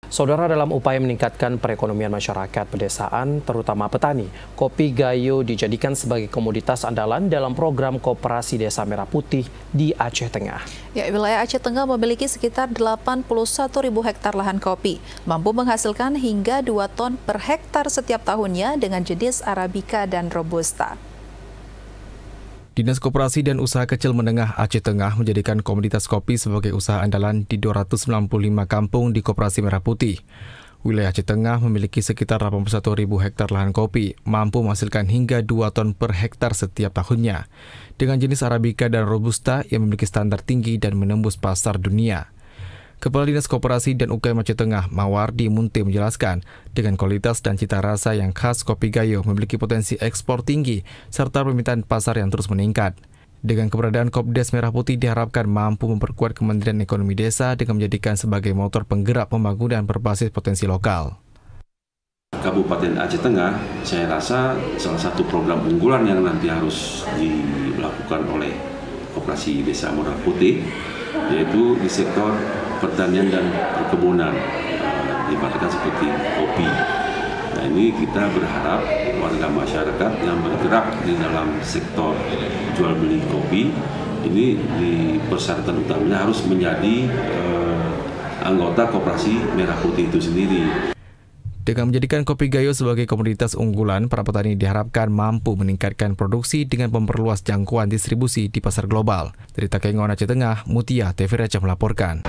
Saudara, dalam upaya meningkatkan perekonomian masyarakat pedesaan, terutama petani, kopi Gayo dijadikan sebagai komoditas andalan dalam program Koperasi Desa Merah Putih di Aceh Tengah. Ya, wilayah Aceh Tengah memiliki sekitar 81.000 hektar lahan kopi, mampu menghasilkan hingga 2 ton per hektar setiap tahunnya dengan jenis Arabica dan Robusta. Dinas Koperasi dan Usaha Kecil Menengah Aceh Tengah menjadikan komoditas kopi sebagai usaha andalan di 295 kampung di Koperasi Merah Putih. Wilayah Aceh Tengah memiliki sekitar 81.000 hektar lahan kopi, mampu menghasilkan hingga 2 ton per hektar setiap tahunnya. Dengan jenis Arabica dan Robusta yang memiliki standar tinggi dan menembus pasar dunia. Kepala Dinas Koperasi dan UKM Aceh Tengah, Mawardi Munte menjelaskan, dengan kualitas dan cita rasa yang khas, kopi Gayo memiliki potensi ekspor tinggi serta permintaan pasar yang terus meningkat. Dengan keberadaan Kopdes Merah Putih diharapkan mampu memperkuat Kementerian Ekonomi Desa dengan menjadikan sebagai motor penggerak pembangunan berbasis potensi lokal. Kabupaten Aceh Tengah, saya rasa salah satu program unggulan yang nanti harus dilakukan oleh Koperasi Desa Merah Putih, yaitu di sektor pertanian dan perkebunan, diibaratkan seperti kopi. Nah, ini kita berharap warga masyarakat yang bergerak di dalam sektor jual beli kopi ini di persyaratan utamanya harus menjadi anggota Koperasi Merah Putih itu sendiri. Dengan menjadikan kopi Gayo sebagai komoditas unggulan, para petani diharapkan mampu meningkatkan produksi dengan memperluas jangkauan distribusi di pasar global. Dari Takengon, Aceh Tengah, Mutia, TV Aceh melaporkan.